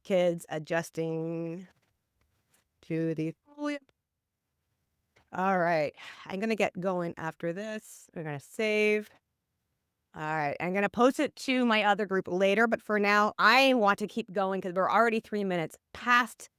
kids adjusting to the all right. I'm gonna get going after this. We're gonna save. All right. I'm gonna post it to my other group later, but for now, I want to keep going because we're already 3 minutes past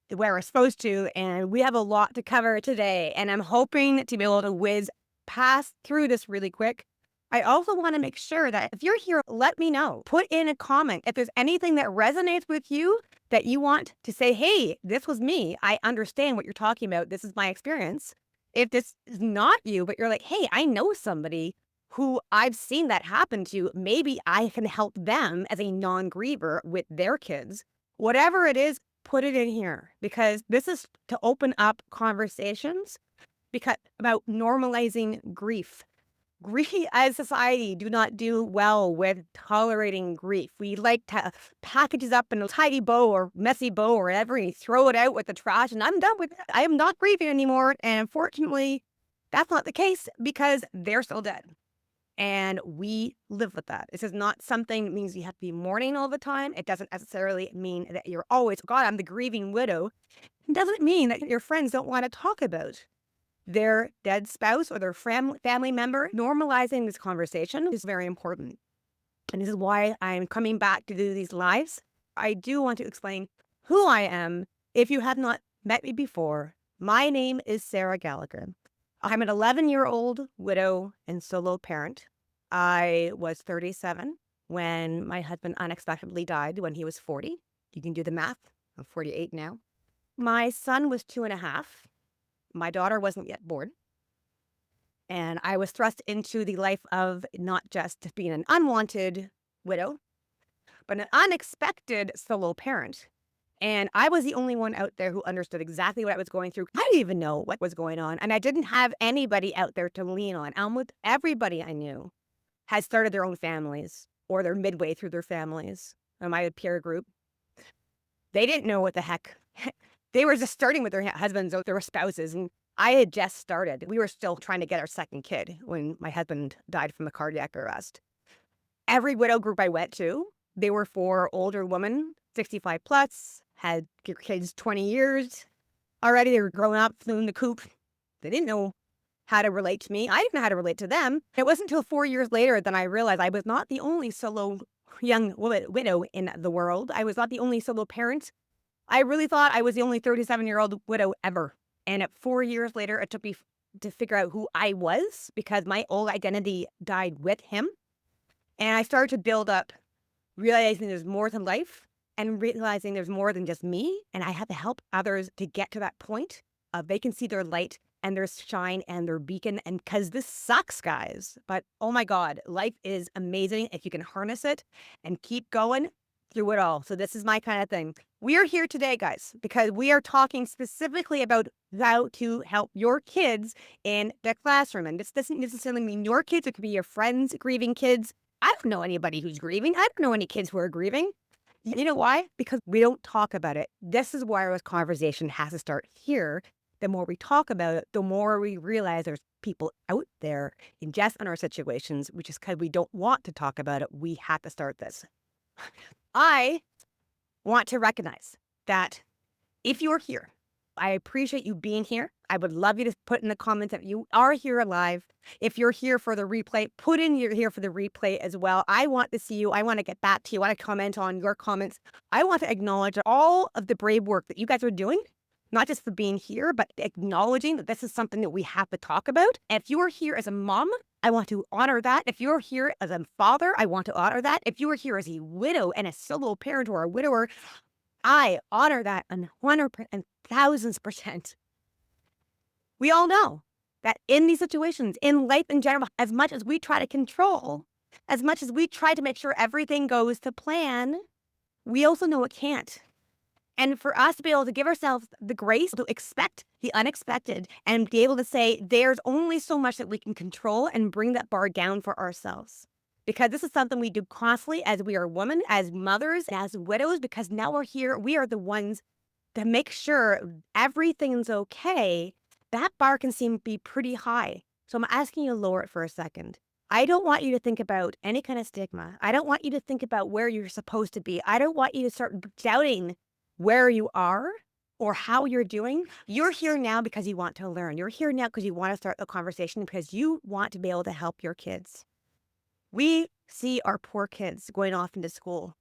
where we're supposed to, and we have a lot to cover today. And I'm hoping to be able to whiz past through this really quick. I also want to make sure that if you're here, let me know. Put in a comment if there's anything that resonates with you that you want to say, hey, this was me. I understand what you're talking about. This is my experience. If this is not you, but you're like, hey, I know somebody who I've seen that happen to, maybe I can help them as a non-griever with their kids. Whatever it is, put it in here because this is to open up conversations because about normalizing grief. Grief as society do not do well with tolerating grief. We like to package it up in a tidy bow or messy bow or whatever, and throw it out with the trash, and I'm done with it. I am not grieving anymore. And unfortunately, that's not the case because they're still dead. And we live with that. This is not something that means you have to be mourning all the time. It doesn't necessarily mean that you're always, God, I'm the grieving widow. It doesn't mean that your friends don't want to talk about their dead spouse or their family member. Normalizing this conversation is very important. And this is why I'm coming back to do these lives. I do want to explain who I am. If you have not met me before, my name is Sarah Gallagher. I'm an 11-year-old widow and solo parent. I was 37 when my husband unexpectedly died when he was 40. You can do the math. I'm 48 now. My son was 2.5. My daughter wasn't yet born. And I was thrust into the life of not just being an unwanted widow, but an unexpected solo parent. And I was the only one out there who understood exactly what I was going through. I didn't even know what was going on. And I didn't have anybody out there to lean on. Almost everybody I knew had started their own families or they're midway through their families. In my peer group, they didn't know what the heck. They were just starting with their husbands or their spouses. And I had just started. We were still trying to get our second kid when my husband died from a cardiac arrest. Every widow group I went to, they were for older women, 65 plus, had kids 20 years. Already they were growing up, flew in the coop. They didn't know how to relate to me. I didn't know how to relate to them. It wasn't until 4 years later that I realized I was not the only solo young widow in the world. I was not the only solo parent. I really thought I was the only 37-year-old widow ever. And at 4 years later, it took me to figure out who I was because my old identity died with him. And I started to build up, realizing there's more to life and realizing there's more than just me. And I have to help others to get to that point of they can see their light and their shine and their beacon. And because this sucks, guys. But oh my God, life is amazing if you can harness it and keep going through it all. So this is my kind of thing. We are here today, guys, because we are talking specifically about how to help your kids in the classroom. And this doesn't necessarily mean your kids. It could be your friends' grieving kids. I don't know anybody who's grieving. I don't know any kids who are grieving. You know why? Because we don't talk about it. This is why our conversation has to start here. The more we talk about it, the more we realize there's people out there in just in our situations, which is because we don't want to talk about it. We have to start this. I want to recognize that if you're here, I appreciate you being here. I would love you to put in the comments that you are here alive. If you're here for the replay, put in you're here for the replay as well. I want to see you. I want to get back to you. I want to comment on your comments. I want to acknowledge all of the brave work that you guys are doing, not just for being here, but acknowledging that this is something that we have to talk about. If you are here as a mom, I want to honor that. If you're here as a father, I want to honor that. If you are here as a widow and a solo parent or a widower, I honor that 100% and thousands percent. We all know that in these situations, in life in general, as much as we try to control, as much as we try to make sure everything goes to plan, we also know it can't. And for us to be able to give ourselves the grace to expect the unexpected and be able to say, there's only so much that we can control and bring that bar down for ourselves. Because this is something we do constantly as we are women, as mothers, as widows, because now we're here, we are the ones to make sure everything's okay. That bar can seem to be pretty high. So I'm asking you to lower it for a second. I don't want you to think about any kind of stigma. I don't want you to think about where you're supposed to be. I don't want you to start doubting where you are or how you're doing. You're here now because you want to learn. You're here now because you want to start a conversation because you want to be able to help your kids. We see our poor kids going off into school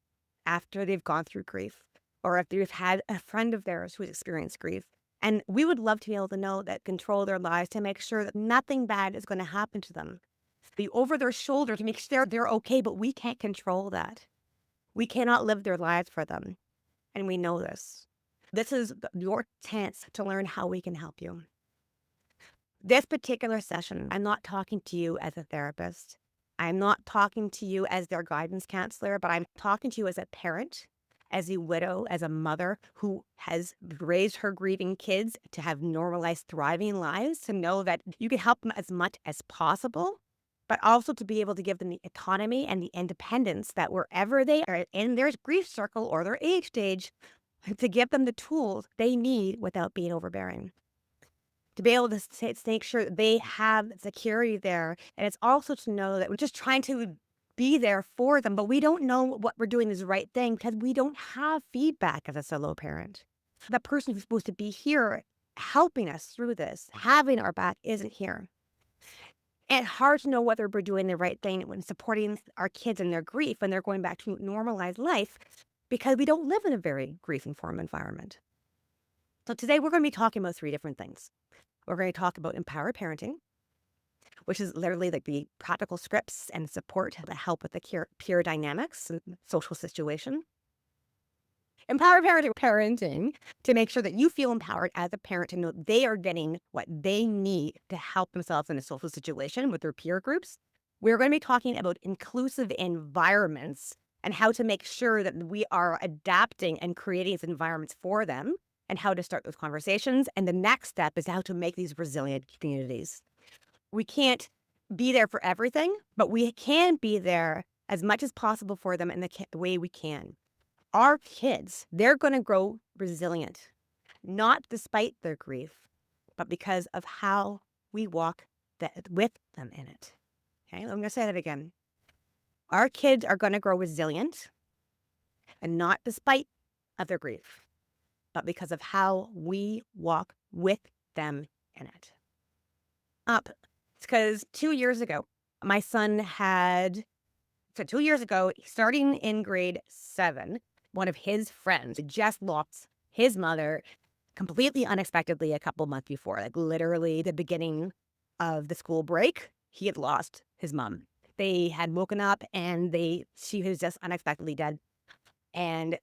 after they've gone through grief or if they've had a friend of theirs who's experienced grief. And we would love to be able to know that control their lives to make sure that nothing bad is going to happen to them. Be over their shoulder to make sure they're okay, but we can't control that. We cannot live their lives for them. And we know this. This is your chance to learn how we can help you. This particular session, I'm not talking to you as a therapist. I'm not talking to you as their guidance counselor, but I'm talking to you as a parent, as a widow, as a mother who has raised her grieving kids to have normalized, thriving lives, to know that you can help them as much as possible, but also to be able to give them the autonomy and the independence that wherever they are in their grief circle or their age stage, to give them the tools they need without being overbearing. To be able to make sure that they have security there. And it's also to know that we're just trying to be there for them, but we don't know what we're doing is the right thing because we don't have feedback as a solo parent. The person who's supposed to be here helping us through this, having our back, isn't here. And it's hard to know whether we're doing the right thing when supporting our kids in their grief when they're going back to normalized life because we don't live in a very grief-informed environment. So today we're going to be talking about 3 different things. We're going to talk about empowered parenting, which is literally like the practical scripts and support that help with the peer dynamics and social situation. Empowered parenting to make sure that you feel empowered as a parent to know they are getting what they need to help themselves in a social situation with their peer groups. We're going to be talking about inclusive environments and how to make sure that we are adapting and creating these environments for them and how to start those conversations. And the next step is how to make these resilient communities. We can't be there for everything, but we can be there as much as possible for them in the way we can. Our kids, they're going to grow resilient, not despite their grief, but because of how we walk with them in it. Okay, I'm going to say that again. Our kids are going to grow resilient and not despite of their grief, but because of how we walk with them in it. It's because 2 years ago, my son had, 2 years ago, starting in grade 7, one of his friends just lost his mother completely unexpectedly a couple months before, like literally the beginning of the school break, he had lost his mom. They had woken up and she was just unexpectedly dead. And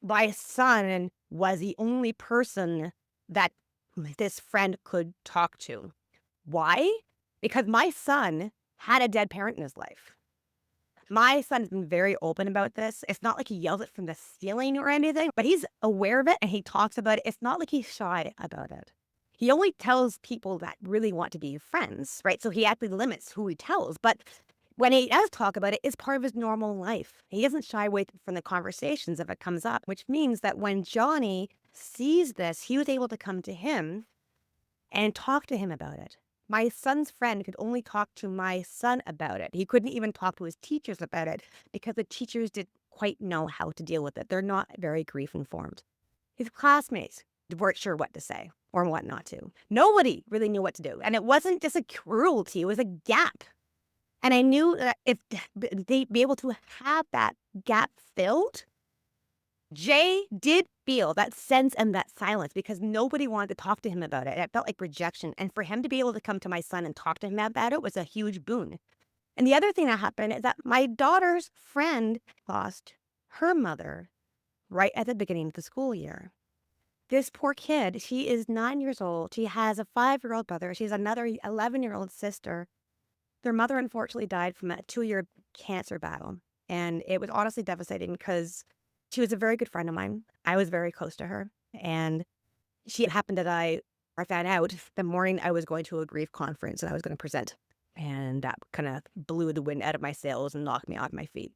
my son was the only person that this friend could talk to. Why? Because my son had a dead parent in his life. My son's been very open about this. It's not like he yells it from the ceiling or anything, but he's aware of it and he talks about it. It's not like he's shy about it. He only tells people that really want to be friends, right? So he actually limits who he tells. But when he does talk about it, it's part of his normal life. He doesn't shy away from the conversations if it comes up, which means that when Johnny sees this, he was able to come to him and talk to him about it. My son's friend could only talk to my son about it. He couldn't even talk to his teachers about it because the teachers didn't quite know how to deal with it. They're not very grief informed. His classmates weren't sure what to say or what not to. Nobody really knew what to do. And it wasn't just a cruelty, it was a gap. And I knew that if they'd be able to have that gap filled, Jay did feel that sense and that silence because nobody wanted to talk to him about it. It felt like rejection. And for him to be able to come to my son and talk to him about it was a huge boon. And the other thing that happened is that my daughter's friend lost her mother right at the beginning of the school year. This poor kid, she is 9 years old. She has a 5-year-old brother. She has another 11-year-old sister. Their mother unfortunately died from a 2-year cancer battle. And it was honestly devastating because she was a very good friend of mine. I was very close to her. And she happened to die. I found out the morning I was going to a grief conference and I was going to present. And that kind of blew the wind out of my sails and knocked me off my feet.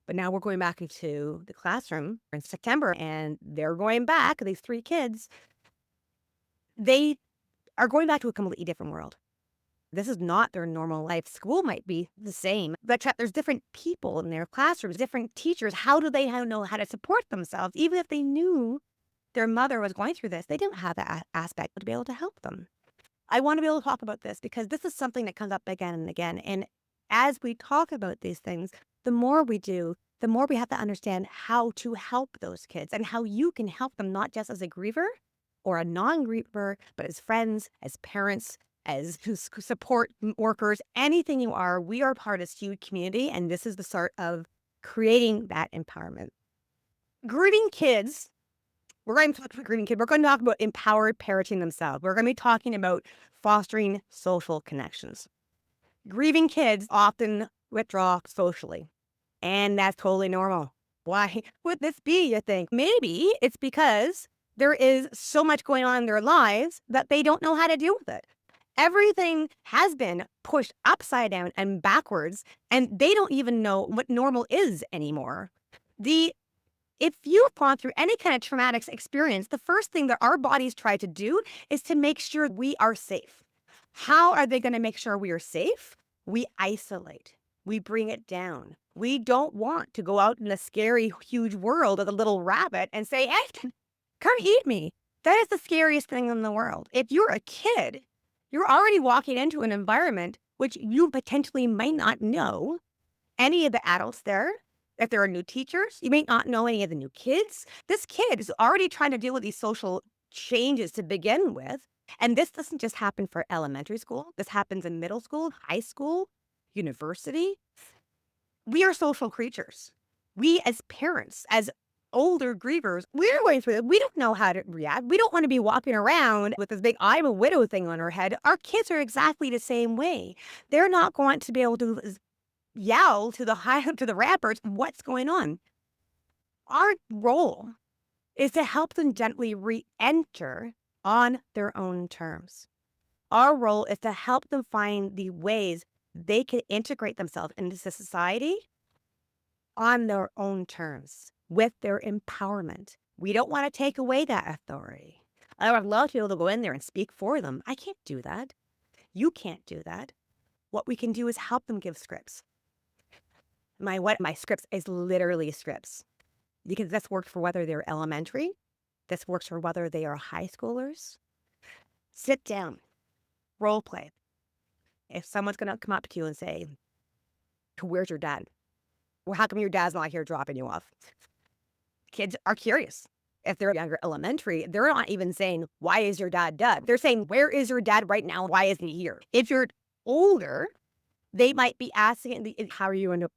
But now we're going back into the classroom in September and they're going back, these 3 kids. They are going back to a completely different world. This is not their normal life. School might be the same, but there's different people in their classrooms, different teachers. How do they know how to support themselves? Even if they knew their mother was going through this, they didn't have that aspect to be able to help them. I want to be able to talk about this because this is something that comes up again and again. And as we talk about these things, the more we do, the more we have to understand how to help those kids and how you can help them, not just as a griever or a non-griever, but as friends, as parents, as support workers, anything you are. We are part of this huge community, and this is the start of creating that empowerment. Grieving kids, we're going to talk about grieving kids. We're going to talk about empowered parenting themselves. We're going to be talking about fostering social connections. Grieving kids often withdraw socially, and that's totally normal. Why would this be, you think? Maybe it's because there is so much going on in their lives that they don't know how to deal with it. Everything has been pushed upside down and backwards, and they don't even know what normal is anymore. If you've gone through any kind of traumatic experience, the first thing that our bodies try to do is to make sure we are safe. How are they going to make sure we are safe? We isolate. We bring it down. We don't want to go out in a scary, huge world of a little rabbit and say, hey, come eat me. That is the scariest thing in the world. If you're a kid, you're already walking into an environment which you potentially might not know any of the adults there. If there are new teachers, you may not know any of the new kids. This kid is already trying to deal with these social changes to begin with. And this doesn't just happen for elementary school. This happens in middle school, high school, university. We are social creatures. We as parents, as older grievers, we're going through it. We don't know how to react. We don't want to be walking around with this big I'm a widow thing on our head. Our kids are exactly the same way. They're not going to be able to yell to the rappers what's going on. Our role is to help them gently re-enter on their own terms. Our role is to help them find the ways they can integrate themselves into society on their own terms with their empowerment. We don't want to take away that authority. I would love to be able to go in there and speak for them. I can't do that. You can't do that. What we can do is help them give scripts. My scripts is literally scripts, because this works for whether they're elementary. This works for whether they are high schoolers. Sit down, role play. If someone's going to come up to you and say, where's your dad? Well, how come your dad's not here dropping you off? Kids are curious. If they're younger elementary, they're not even saying, why is your dad dead? They're saying, where is your dad right now? Why isn't he here? If you're older, they might be asking, how are you going to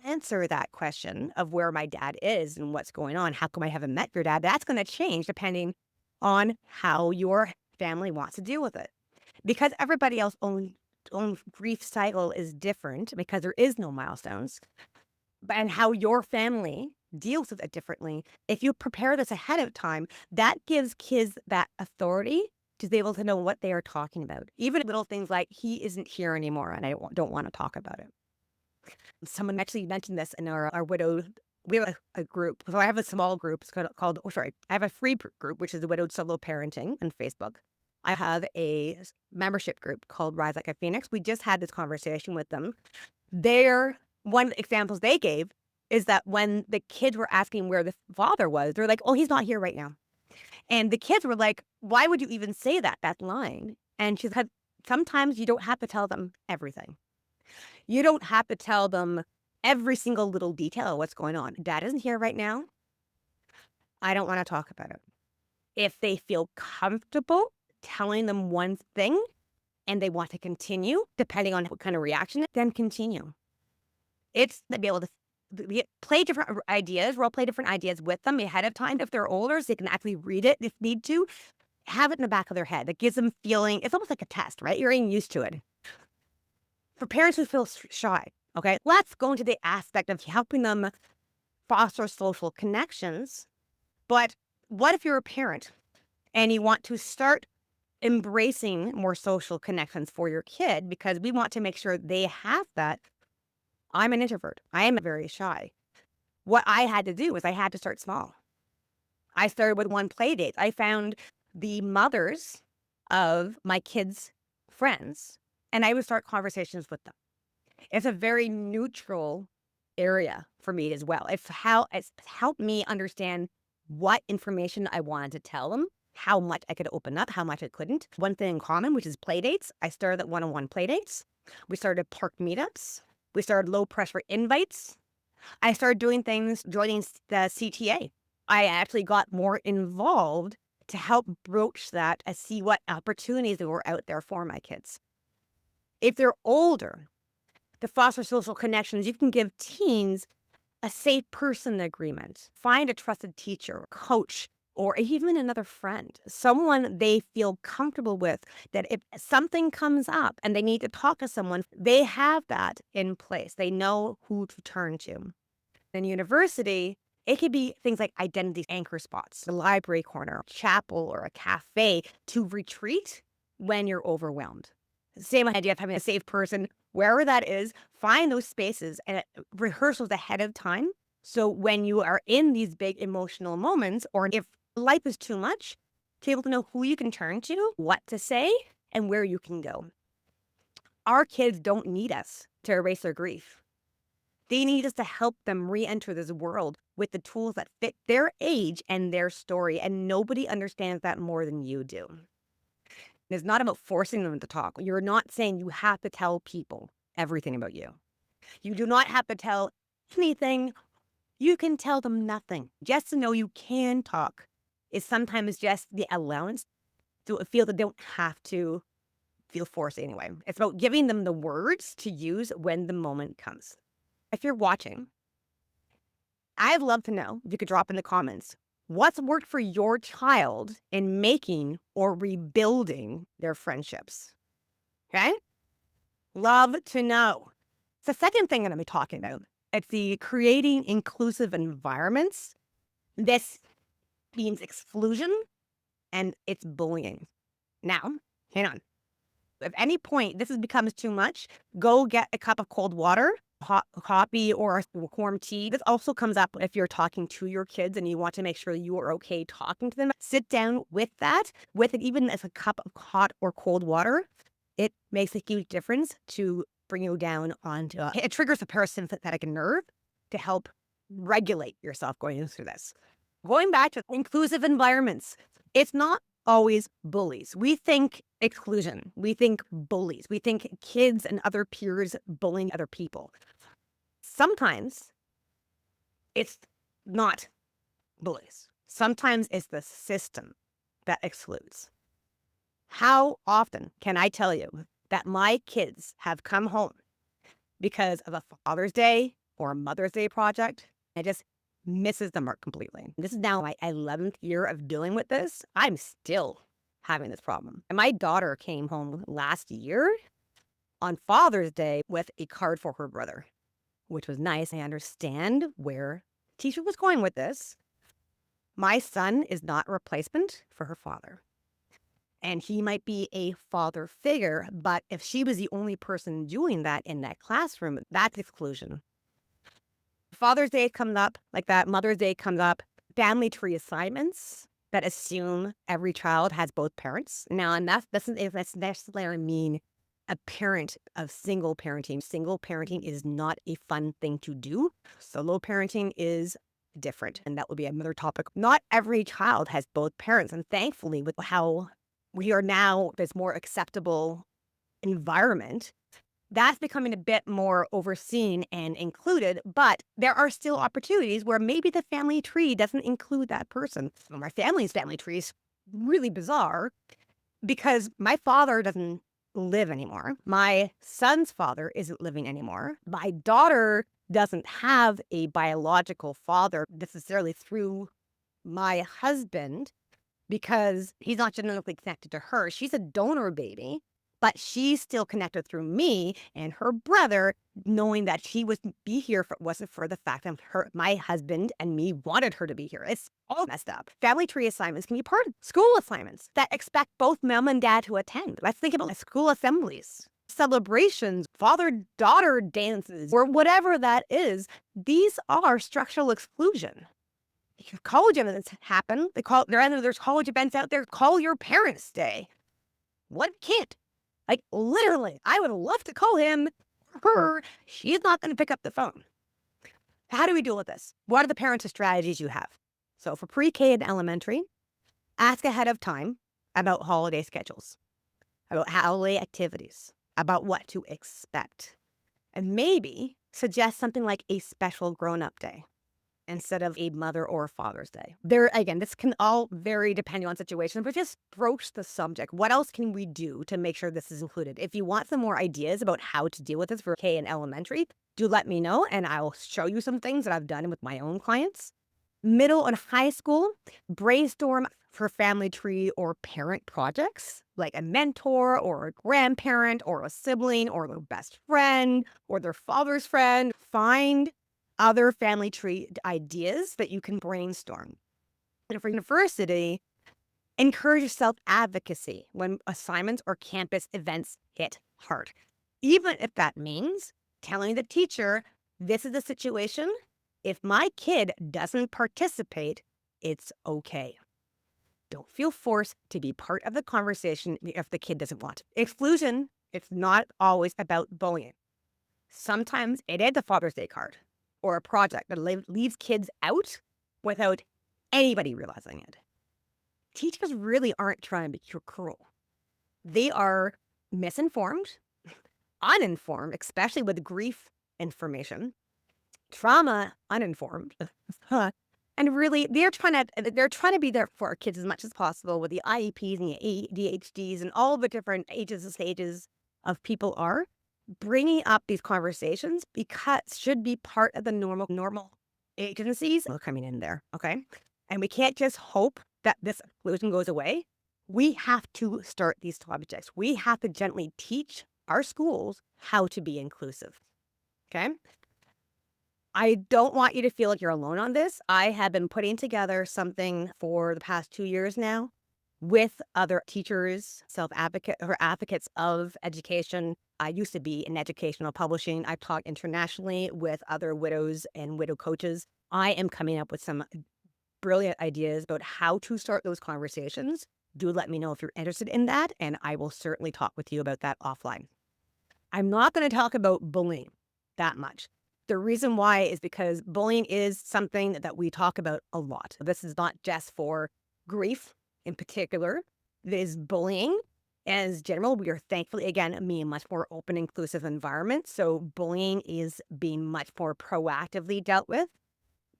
answer that question of where my dad is and what's going on? How come I haven't met your dad? That's going to change depending on how your family wants to deal with it. Because everybody else's own grief cycle is different, because there is no milestones, and how your family deals with it differently. If you prepare this ahead of time, that gives kids that authority to be able to know what they are talking about. Even little things like, he isn't here anymore and I don't want to talk about it. Someone actually mentioned this in our widowed, we have a group. So I have a small group. It's called I have a free group, which is the Widowed Solo Parenting on Facebook. I have a membership group called Rise Like a Phoenix. We just had this conversation with them. One of the examples they gave is that when the kids were asking where the father was, they're like, oh, he's not here right now. And the kids were like, why would you even say that line? And she said, sometimes you don't have to tell them everything. You don't have to tell them every single little detail of what's going on. Dad isn't here right now. I don't want to talk about it. If they feel comfortable telling them one thing and they want to continue, depending on what kind of reaction, then continue. It's to be able to play different ideas, role play different ideas with them ahead of time. If they're older, so they can actually read it if need to, have it in the back of their head. That gives them feeling. It's almost like a test, right? You're getting used to it. For parents who feel shy, okay, let's go into the aspect of helping them foster social connections. But what if you're a parent and you want to start embracing more social connections for your kid, because we want to make sure they have that? I'm an introvert. I am very shy. What I had to do was I had to start small. I started with one play date. I found the mothers of my kids' friends, and I would start conversations with them. It's a very neutral area for me as well. It's helped me understand what information I wanted to tell them, how much I could open up, how much I couldn't. One thing in common, which is play dates. I started at one-on-one play dates. We started park meetups. We started low pressure invites. I started doing things, joining the CTA. I actually got more involved to help broach that and see what opportunities there were out there for my kids. If they're older, to foster social connections, you can give teens a safe person agreement. Find a trusted teacher, coach, or even another friend, someone they feel comfortable with, that if something comes up and they need to talk to someone, they have that in place. They know who to turn to. In university, it could be things like identity anchor spots, the library corner, chapel, or a cafe to retreat when you're overwhelmed. Same idea of having a safe person, wherever that is, find those spaces and rehearsals ahead of time. So when you are in these big emotional moments, or if life is too much, to be able to know who you can turn to, what to say, and where you can go. Our kids don't need us to erase their grief. They need us to help them re-enter this world with the tools that fit their age and their story, and nobody understands that more than you do. It's not about forcing them to talk. You're not saying you have to tell people everything about you. You do not have to tell anything. You can tell them nothing. Just to know you can talk is sometimes just the allowance to feel that they don't have to feel forced anyway. It's about giving them the words to use when the moment comes. If you're watching, I'd love to know if you could drop in the comments what's worked for your child in making or rebuilding their friendships. Okay? Love to know. The second thing I'm going to be talking about, it's the creating inclusive environments. This means exclusion and it's bullying. Now, hang on. If at any point this becomes too much, go get a cup of cold water, hot coffee, or warm tea. This also comes up if you're talking to your kids and you want to make sure you are okay talking to them. Sit down with that, with it, even as a cup of hot or cold water. It makes a huge difference to bring you down onto it triggers a parasympathetic nerve to help regulate yourself going through this. Going back to inclusive environments, it's not always bullies. We think exclusion. We think bullies. We think kids and other peers bullying other people. Sometimes it's not bullies. Sometimes it's the system that excludes. How often can I tell you that my kids have come home because of a Father's Day or a Mother's Day project and just misses the mark completely? This is now my 11th year of dealing with this. I'm still having this problem. And my daughter came home last year on Father's Day with a card for her brother, which was nice. I understand where the teacher was going with this. My son is not a replacement for her father. And he might be a father figure, but if she was the only person doing that in that classroom, that's exclusion. Father's Day comes up like that. Mother's Day comes up. Family tree assignments that assume every child has both parents. Now, and that doesn't necessarily mean a parent of single parenting. Single parenting is not a fun thing to do. Solo parenting is different, and that would be another topic. Not every child has both parents, and thankfully, with how we are now, this more acceptable environment, that's becoming a bit more overseen and included, but there are still opportunities where maybe the family tree doesn't include that person. My family's family tree is really bizarre because my father doesn't live anymore. My son's father isn't living anymore. My daughter doesn't have a biological father necessarily through my husband because he's not genetically connected to her. She's a donor baby. But she's still connected through me and her brother, knowing that she would be here if it wasn't for the fact that my husband and me wanted her to be here. It's all messed up. Family tree assignments can be part of school assignments that expect both mom and dad to attend. Let's think about school assemblies, celebrations, father-daughter dances, or whatever that is. These are structural exclusion. College events happen. There's college events out there. Call your parents' day. What can't? Like, literally, I would love to call him, her. She's not going to pick up the phone. How do we deal with this? What are the parenting strategies you have? So for pre-K and elementary, ask ahead of time about holiday schedules, about holiday activities, about what to expect, and maybe suggest something like a special grown-up day instead of a mother or father's day. There, again, this can all vary depending on situation, but just broach the subject. What else can we do to make sure this is included? If you want some more ideas about how to deal with this for K and elementary, do let me know and I'll show you some things that I've done with my own clients. Middle and high school, brainstorm for family tree or parent projects, like a mentor or a grandparent or a sibling or their best friend or their father's friend. Find other family tree ideas that you can brainstorm. And for university, encourage self-advocacy when assignments or campus events hit hard. Even if that means telling the teacher, this is the situation. If my kid doesn't participate, it's okay. Don't feel forced to be part of the conversation if the kid doesn't want to. Exclusion, it's not always about bullying. Sometimes it is a Father's Day card or a project that leaves kids out without anybody realizing it. Teachers really aren't trying to be cruel. They are misinformed, uninformed, especially with grief information, trauma uninformed, and really they're trying to be there for our kids as much as possible with the IEPs and the ADHDs and all the different ages and stages of people are. Bringing up these conversations because should be part of the normal agencies coming in there, okay? And we can't just hope that this exclusion goes away. We have to start these subjects. We have to gently teach our schools how to be inclusive, okay? I don't want you to feel like you're alone on this. I have been putting together something for the past 2 years now with other teachers, advocates of education. I used to be in educational publishing. I taught internationally with other widows and widow coaches. I am coming up with some brilliant ideas about how to start those conversations. Do let me know if you're interested in that, and I will certainly talk with you about that offline. I'm not going to talk about bullying that much. The reason why is because bullying is something that we talk about a lot. This is not just for grief in particular. This bullying as general. We are thankfully, again, a much more open, inclusive environment. So bullying is being much more proactively dealt with.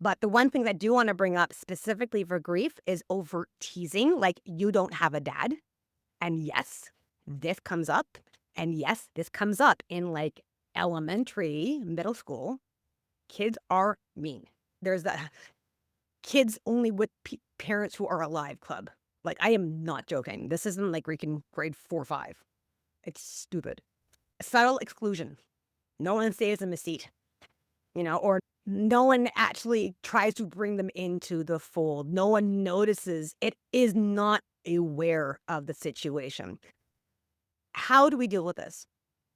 But the one thing that I do want to bring up specifically for grief is overt teasing, like you don't have a dad. And yes, this comes up. And yes, this comes up in like elementary, middle school. Kids are mean. There's that kids only with parents who are alive club. Like, I am not joking. This isn't like reaching grade 4 or 5. It's stupid. Subtle exclusion. No one stays in the seat, or no one actually tries to bring them into the fold. No one notices. It is not aware of the situation. How do we deal with this?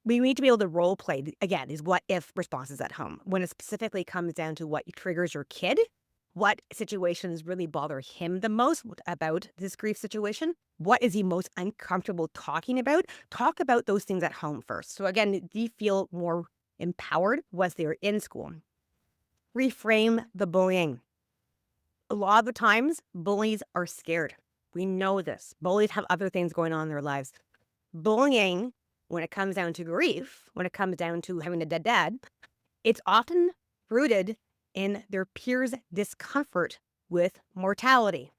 We need to be able to role play, again, these what if responses at home. When it specifically comes down to what triggers your kid, what situations really bother him the most about this grief situation, what is he most uncomfortable talking about? Talk about those things at home first. So again, do you feel more empowered once they're in school? Reframe the bullying. A lot of the times, bullies are scared. We know this. Bullies have other things going on in their lives. Bullying, when it comes down to grief, when it comes down to having a dead dad, it's often rooted in their peers' discomfort with mortality.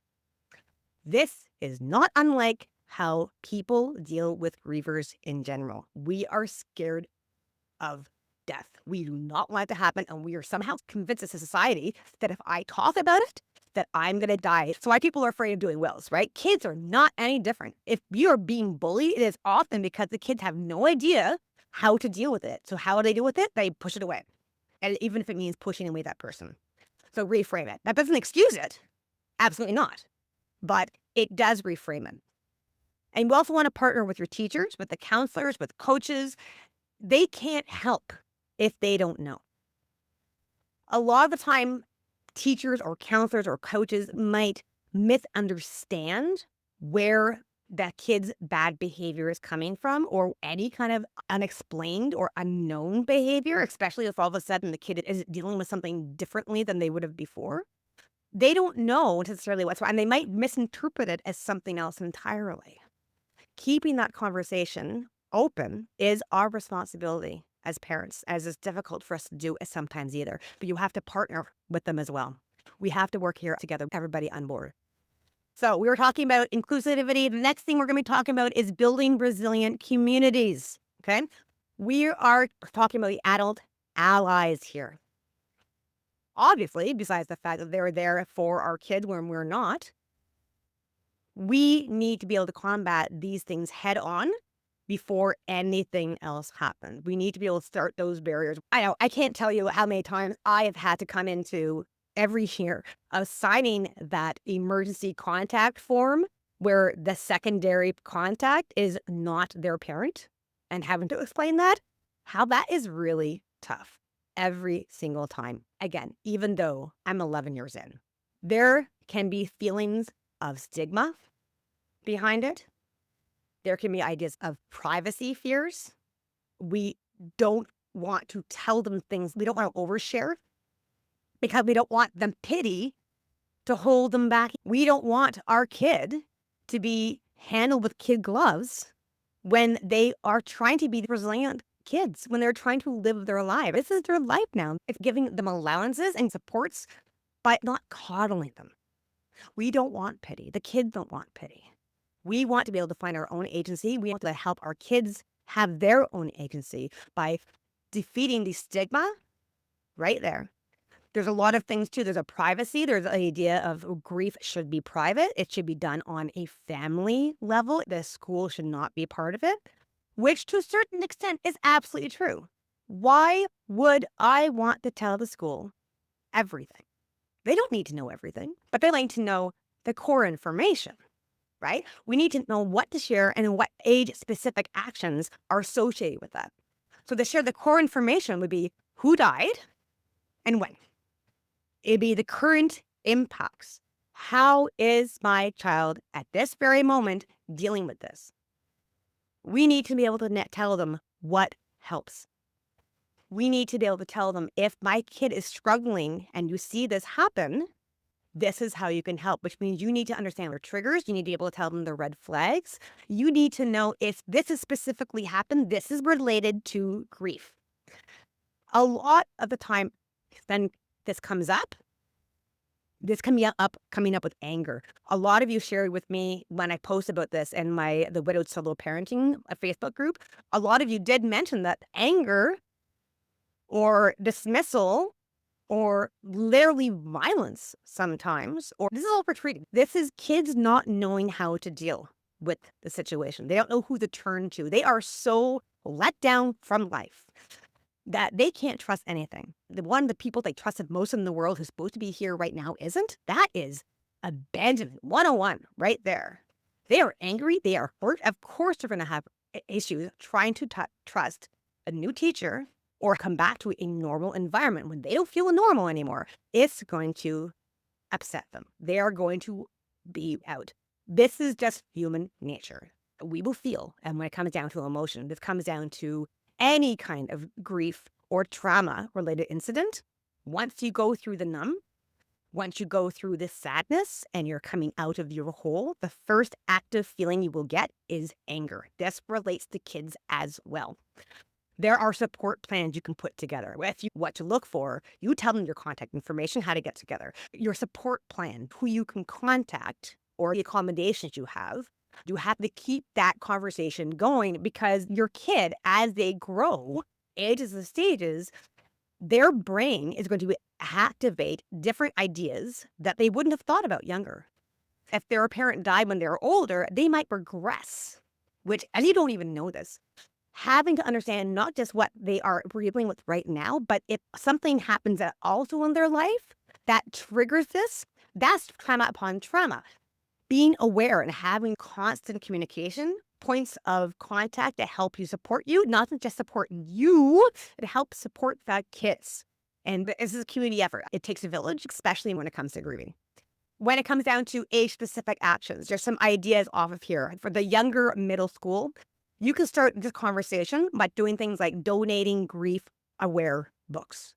This is not unlike how people deal with grievers in general. We are scared of death. We do not want it to happen, and we are somehow convinced as a society that if I talk about it, that I'm going to die. So why people are afraid of doing wills, right? Kids are not any different. If you're being bullied, it is often because the kids have no idea how to deal with it. So how do they deal with it? They push it away. And even if it means pushing away that person. So reframe it. That doesn't excuse it. Absolutely not. But it does reframe it. And you also want to partner with your teachers, with the counselors, with coaches. They can't help if they don't know. A lot of the time, teachers or counselors or coaches might misunderstand where that kid's bad behavior is coming from, or any kind of unexplained or unknown behavior, especially if all of a sudden the kid is dealing with something differently than they would have before. They don't know necessarily what's wrong, and they might misinterpret it as something else entirely. Keeping that conversation open is our responsibility as parents, as it's difficult for us to do sometimes either. But you have to partner with them as well. We have to work here together, everybody on board. So we were talking about inclusivity. The next thing we're going to be talking about is building resilient communities. Okay. We are talking about the adult allies here. Obviously, besides the fact that they're there for our kids when we're not, we need to be able to combat these things head on before anything else happens. We need to be able to start those barriers. I know I can't tell you how many times I have had to come into every year of signing that emergency contact form where the secondary contact is not their parent and having to explain that, how that is really tough every single time. Again, even though I'm 11 years in, there can be feelings of stigma behind it. There can be ideas of privacy fears. We don't want to tell them things. We don't want to overshare because we don't want them pity to hold them back. We don't want our kid to be handled with kid gloves when they are trying to be resilient kids, when they're trying to live their life. This is their life now. It's giving them allowances and supports, but not coddling them. We don't want pity. The kids don't want pity. We want to be able to find our own agency. We want to help our kids have their own agency by defeating the stigma right there. There's a lot of things too. There's a privacy. There's the idea of grief should be private. It should be done on a family level. The school should not be part of it, which to a certain extent is absolutely true. Why would I want to tell the school everything? They don't need to know everything, but they like to know the core information. Right? We need to know what to share and what age-specific actions are associated with that. So to share the core information would be who died and when. It'd be the current impacts. How is my child at this very moment dealing with this? We need to be able to tell them what helps. We need to be able to tell them if my kid is struggling and you see this happen, this is how you can help, which means you need to understand their triggers. You need to be able to tell them the red flags. You need to know if this has specifically happened, this is related to grief. A lot of the time, then this comes up. This coming up with anger. A lot of you shared with me when I post about this in the Widowed Solo Parenting Facebook group. A lot of you did mention that anger or dismissal or literally violence sometimes, or this is all for treating. This is kids not knowing how to deal with the situation. They don't know who to turn to. They are so let down from life that they can't trust anything. The people they trusted most in the world who's supposed to be here right now isn't. That is abandonment 101 right there. They are angry. They are hurt. Of course they're going to have issues trying to trust a new teacher or come back to a normal environment. When they don't feel normal anymore, it's going to upset them. They are going to be out. This is just human nature. We will feel. And when it comes down to emotion, this comes down to any kind of grief or trauma-related incident. Once you go through the numb, once you go through this sadness and you're coming out of your hole, the first active feeling you will get is anger. This relates to kids as well. There are support plans you can put together. What to look for, you tell them your contact information, how to get together. Your support plan, who you can contact, or the accommodations you have. You have to keep that conversation going because your kid, as they grow, ages and stages, their brain is going to activate different ideas that they wouldn't have thought about younger. If their parent died when they were older, they might regress, which, as you don't even know this, having to understand not just what they are dealing with right now, but if something happens also in their life that triggers this, that's trauma upon trauma. Being aware and having constant communication, points of contact to help you support you, not to just support you, it helps support the kids. And this is a community effort. It takes a village, especially when it comes to grieving. When it comes down to age-specific actions, there's some ideas off of here. For the younger middle school, you can start this conversation by doing things like donating grief-aware books.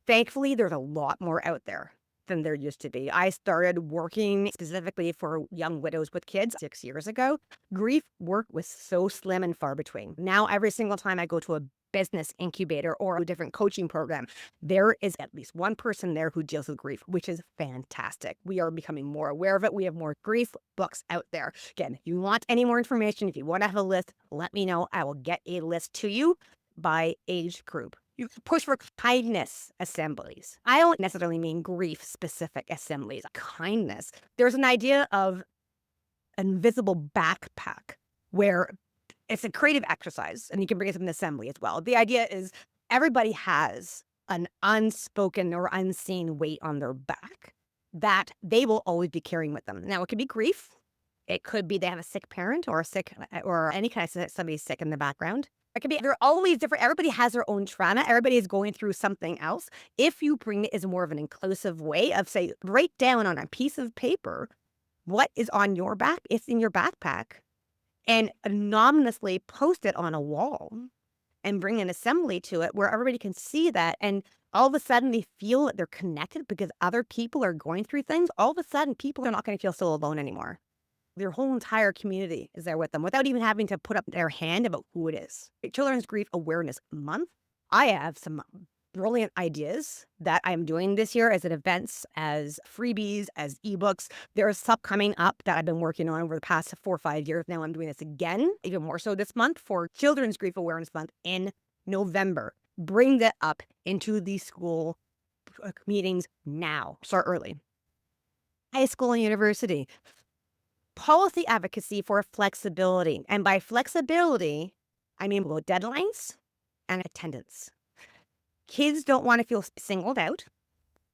Thankfully, there's a lot more out there than there used to be. I started working specifically for young widows with kids 6 years ago. Grief work was so slim and far between. Now, every single time I go to a business incubator or a different coaching program, there is at least one person there who deals with grief, which is fantastic. We are becoming more aware of it. We have more grief books out there. Again, if you want any more information, if you want to have a list, let me know. I will get a list to you by age group. You push for kindness assemblies. I don't necessarily mean grief-specific assemblies. Kindness. There's an idea of invisible backpack where it's a creative exercise, and you can bring it to an assembly as well. The idea is everybody has an unspoken or unseen weight on their back that they will always be carrying with them. Now, it could be grief. It could be they have a sick parent or any kind of somebody sick in the background. It could be, they're always different. Everybody has their own trauma. Everybody is going through something else. If you bring it as more of an inclusive way of, say, write down on a piece of paper what is on your back, it's in your backpack, and anonymously post it on a wall and bring an assembly to it where everybody can see that. And all of a sudden they feel that they're connected because other people are going through things. All of a sudden people are not going to feel so alone anymore. Their whole entire community is there with them without even having to put up their hand about who it is. Children's Grief Awareness Month. I have some brilliant ideas that I'm doing this year as events, as freebies, as ebooks. There's stuff coming up that I've been working on over the past 4 or 5 years. Now I'm doing this again, even more so this month for Children's Grief Awareness Month in November. Bring that up into the school meetings now. Start early. High school and university. Policy advocacy for flexibility. And by flexibility, I mean both deadlines and attendance. Kids don't want to feel singled out.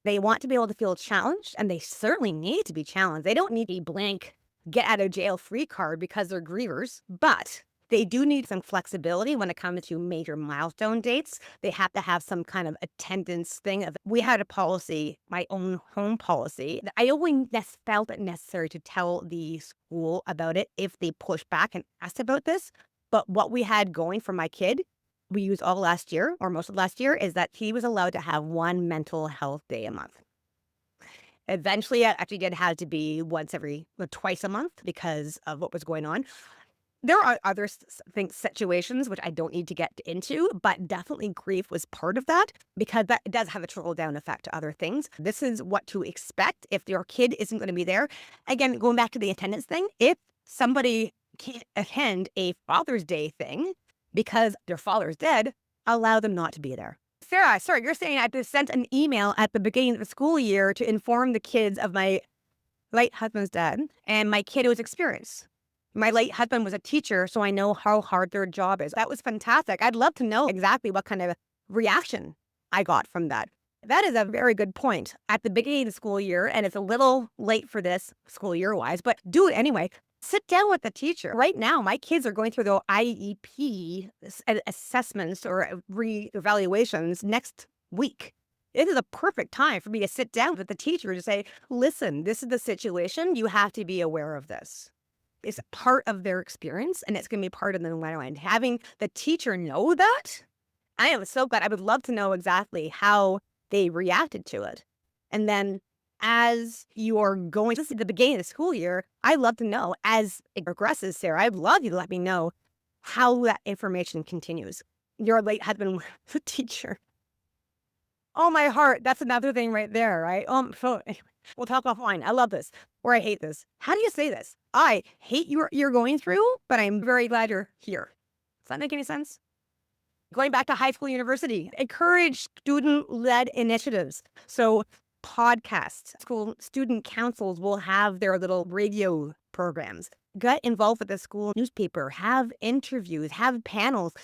They want to be able to feel challenged, and they certainly need to be challenged. They don't need a blank get out of jail free card because they're grievers, but they do need some flexibility when it comes to major milestone dates. They have to have some kind of attendance thing. We had a policy, my own home policy. I always felt it necessary to tell the school about it if they pushed back and asked about this. But what we had going for my kid, we used all last year, or most of last year, is that he was allowed to have one mental health day a month. Eventually, it actually did have to be twice a month because of what was going on. There are other situations which I don't need to get into, but definitely grief was part of that because that does have a trickle-down effect to other things. This is what to expect if your kid isn't going to be there. Again, going back to the attendance thing, if somebody can't attend a Father's Day thing because their father's dead, allow them not to be there. Sarah, sorry, you're saying I have to send an email at the beginning of the school year to inform the kids of my late husband's dead and my kiddo's experience. My late husband was a teacher, so I know how hard their job is. That was fantastic. I'd love to know exactly what kind of reaction I got from that. That is a very good point. At the beginning of the school year, and it's a little late for this school year-wise, but do it anyway. Sit down with the teacher. Right now, my kids are going through their IEP assessments or re-evaluations next week. It is a perfect time for me to sit down with the teacher to say, listen, this is the situation. You have to be aware of this. It's part of their experience, and it's going to be part of the environment. Having the teacher know that, I am so glad. I would love to know exactly how they reacted to it. And then as you're going to the beginning of the school year, I'd love to know as it progresses, Sarah, I'd love you to let me know how that information continues. Your late husband was a teacher. Oh, my heart. That's another thing right there, right? So anyway, we'll talk offline. I love this, or I hate this. How do you say this? I hate you're going through, but I'm very glad you're here. Does that make any sense? Going back to high school, university, encourage student-led initiatives. So podcasts, school student councils will have their little radio programs. Get involved with the school newspaper, have interviews, have panels,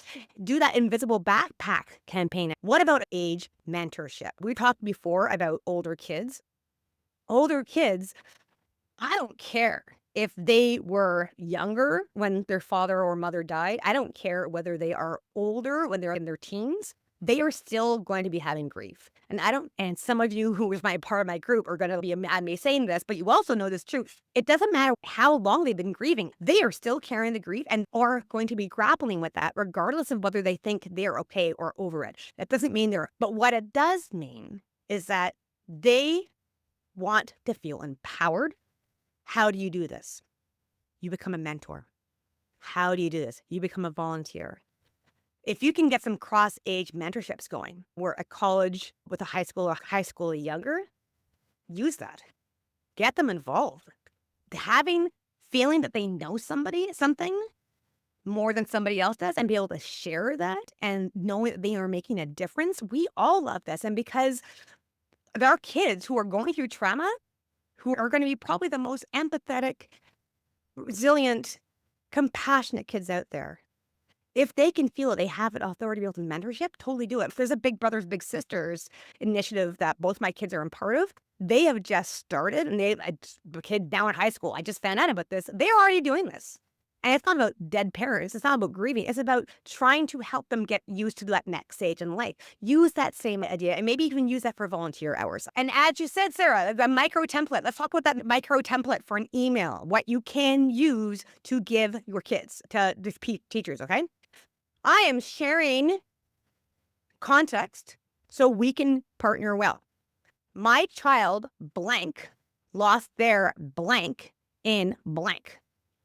do that invisible backpack campaign. What about age mentorship? We talked before about older kids. Older kids, I don't care if they were younger when their father or mother died. I don't care whether they are older when they're in their teens. they are still going to be having grief. And some of you who was part of my group are going to be mad at me saying this, but you also know this truth. It doesn't matter how long they've been grieving. They are still carrying the grief and are going to be grappling with that, regardless of whether they think they're okay or over it. That doesn't mean but what it does mean is that they want to feel empowered. How do you do this? You become a mentor. How do you do this? You become a volunteer. If you can get some cross-age mentorships going, where a college with a high school younger, use that. Get them involved. Feeling that they know something more than somebody else does, and be able to share that and knowing that they are making a difference. We all love this. And because there are kids who are going through trauma, who are going to be probably the most empathetic, resilient, compassionate kids out there. If they can feel it, they have an authority to be able to mentorship, totally do it. If there's a Big Brothers Big Sisters initiative that both my kids are a part of, they have just started, and a kid now in high school, I just found out about this. They're already doing this. And it's not about dead parents. It's not about grieving. It's about trying to help them get used to that next stage in life. Use that same idea, and maybe even use that for volunteer hours. And as you said, Sarah, the micro template. Let's talk about that micro template for an email, what you can use to give your kids, to the teachers, okay? I am sharing context so we can partner well. My child blank lost their blank in blank.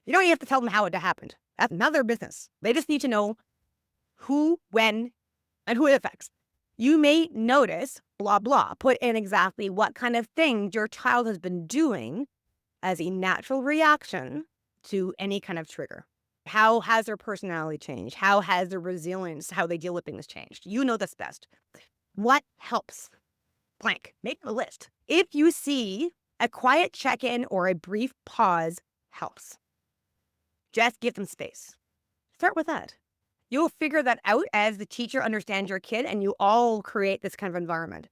You don't even have to tell them how it happened. That's none of their business. They just need to know who, when, and who it affects. You may notice, blah, blah, put in exactly what kind of things your child has been doing as a natural reaction to any kind of trigger. How has their personality changed? How has their resilience, how they deal with things changed? You know this best. What helps? Blank. Make a list. If you see a quiet check-in or a brief pause helps. Just give them space. Start with that. You'll figure that out as the teacher understands your kid, and you all create this kind of environment.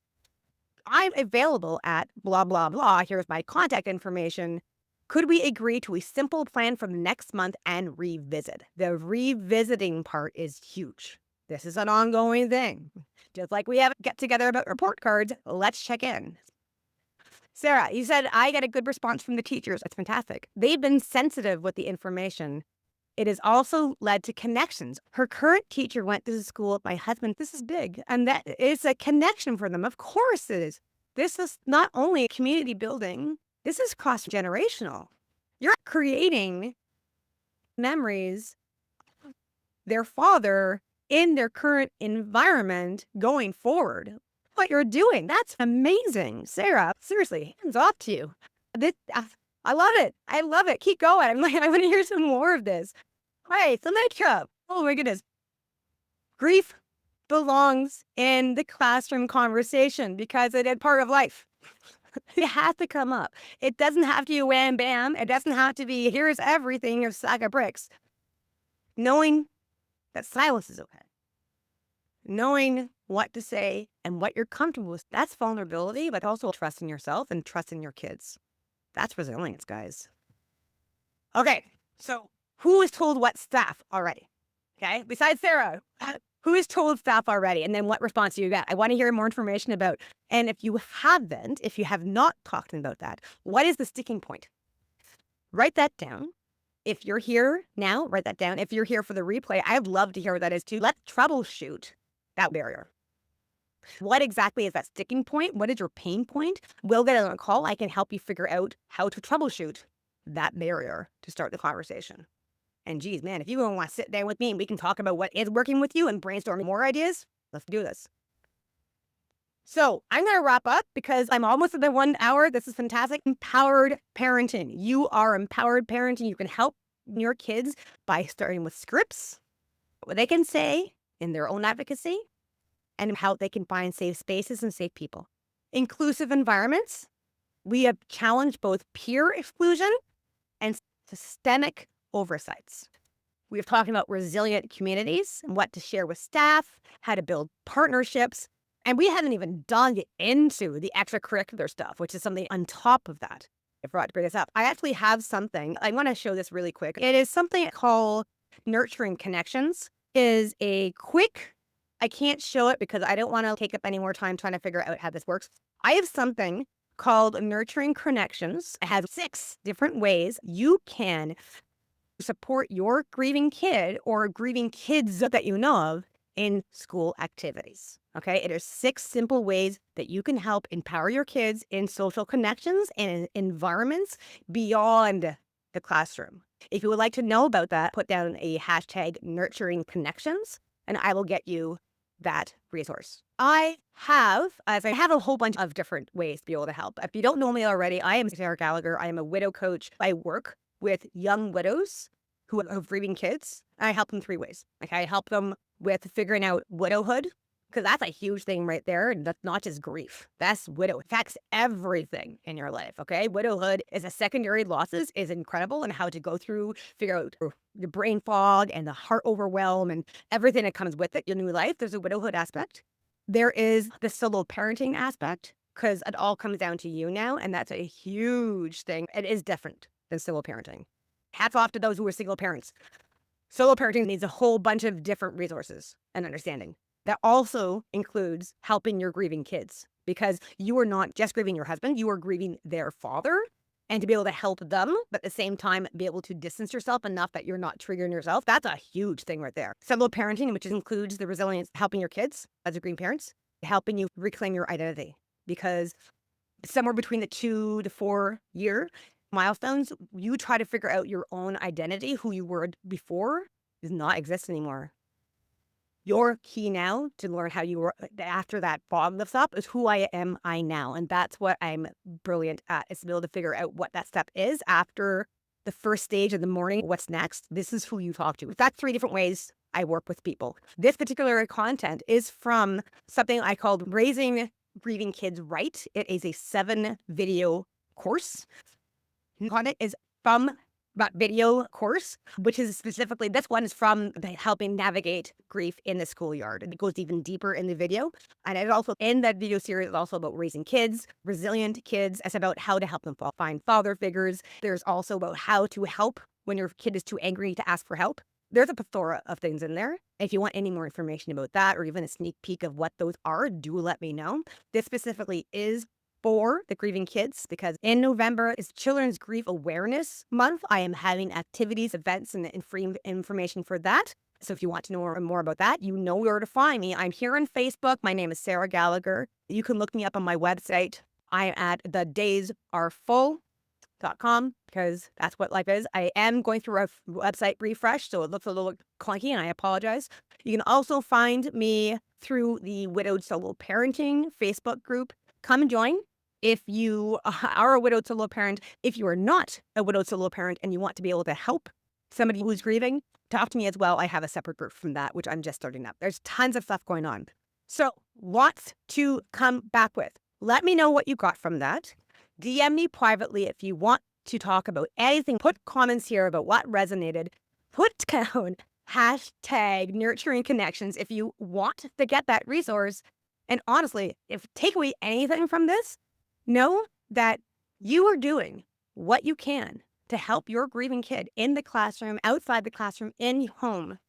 I'm available at blah, blah, blah. Here's my contact information. Could we agree to a simple plan for the next month and revisit? The revisiting part is huge. This is an ongoing thing. Just like we have a get together about report cards, let's check in. Sarah, you said I got a good response from the teachers. That's fantastic. They've been sensitive with the information. It has also led to connections. Her current teacher went to the school with my husband. This is big. And that is a connection for them. Of course it is. This is not only community building, this is cross-generational. You're creating memories, their father in their current environment going forward. What you're doing, that's amazing. Sarah, seriously, hands off to you. I love it. I love it. Keep going. I'm like, I want to hear some more of this. Hey, so makeup. Oh my goodness. Grief belongs in the classroom conversation because it is part of life. It has to come up. It doesn't have to be wham bam. It doesn't have to be here's everything, a sack of bricks. Knowing that silence is okay. Knowing what to say and what you're comfortable with, that's vulnerability, but also trust in yourself and trust in your kids. That's resilience, guys. Okay, so who is told what stuff already? Okay, besides Sarah, who is told stuff already? And then what response do you get? I want to hear more information about. And if you have not talked about that, what is the sticking point? Write that down. If you're here now, write that down. If you're here for the replay, I'd love to hear what that is too. Let's troubleshoot that barrier. What exactly is that sticking point? What is your pain point? We'll get on a call. I can help you figure out how to troubleshoot that barrier to start the conversation. And geez, man, if you want to sit down with me and we can talk about what is working with you and brainstorm more ideas, let's do this. So I'm going to wrap up because I'm almost at the 1 hour. This is fantastic. Empowered parenting. You are empowered parenting. You can help your kids by starting with scripts, what they can say in their own advocacy, and how they can find safe spaces and safe people. Inclusive environments. We have challenged both peer exclusion and systemic oversights. We have talked about resilient communities and what to share with staff, how to build partnerships, and we haven't even dug into the extracurricular stuff, which is something on top of that. I forgot to bring this up. I actually have something. I want to show this really quick. It is something called Nurturing Connections. It is a quick I can't show it because I don't want to take up any more time trying to figure out how this works. I have something called Nurturing Connections. I have 6 different ways you can support your grieving kid or grieving kids that you know of in school activities. Okay, it is 6 simple ways that you can help empower your kids in social connections and in environments beyond the classroom. If you would like to know about that, put down a hashtag nurturing connections and I will get you that resource. I have a whole bunch of different ways to be able to help. If you don't know me already, I am Sarah Gallagher. I am a widow coach. I work with young widows who have grieving kids. I help them 3 ways. Like I help them with figuring out widowhood, because that's a huge thing right there. And that's not just grief. That's widow. It affects everything in your life. Okay. Widowhood is a secondary losses is incredible and how to go through, figure out the brain fog and the heart overwhelm and everything that comes with it. Your new life. There's a widowhood aspect. There is the solo parenting aspect because it all comes down to you now. And that's a huge thing. It is different than solo parenting. Hats off to those who are single parents. Solo parenting needs a whole bunch of different resources and understanding. That also includes helping your grieving kids because you are not just grieving your husband, you are grieving their father. And to be able to help them, but at the same time, be able to distance yourself enough that you're not triggering yourself, that's a huge thing right there. Solo parenting, which includes the resilience, helping your kids as a grieving parents, helping you reclaim your identity. Because somewhere between the 2 to 4 year milestones, you try to figure out your own identity, who you were before does not exist anymore. Your key now to learn how you were after that fog lifts up is who I am now. And that's what I'm brilliant at, is to be able to figure out what that step is after the first stage of the morning. What's next? This is who you talk to. That's 3 different ways I work with people. This particular content is from something I called Raising Grieving Kids Right. It is a 7 video course. Content is from that video course, which is specifically, this one is from helping navigate grief in the schoolyard. And it goes even deeper in the video. And it also, in that video series, it's also about raising kids, resilient kids. It's about how to help them find father figures. There's also about how to help when your kid is too angry to ask for help. There's a plethora of things in there. If you want any more information about that or even a sneak peek of what those are, do let me know. This specifically is for the grieving kids because in November is Children's Grief Awareness Month. I am having activities, events, and free information for that. So if you want to know more about that, you know where to find me. I'm here on Facebook. My name is Sarah Gallagher. You can look me up on my website. I'm at thedaysareful.com because that's what life is. I am going through a website refresh, so it looks a little clunky and I apologize. You can also find me through the Widowed Solo Parenting Facebook group. Come and join. If you are a widowed solo parent, if you are not a widowed solo parent and you want to be able to help somebody who's grieving, talk to me as well. I have a separate group from that, which I'm just starting up. There's tons of stuff going on. So lots to come back with. Let me know what you got from that. DM me privately if you want to talk about anything. Put comments here about what resonated. Put down hashtag nurturing connections if you want to get that resource. And honestly, if take away anything from this, know that you are doing what you can to help your grieving kid in the classroom, outside the classroom, in home.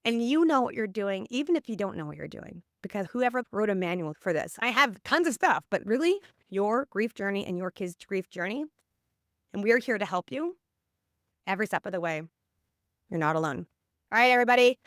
And you know what you're doing, even if you don't know what you're doing, because whoever wrote a manual for this, I have tons of stuff, but really your grief journey and your kids' grief journey. And we are here to help you every step of the way. You're not alone. All right, everybody.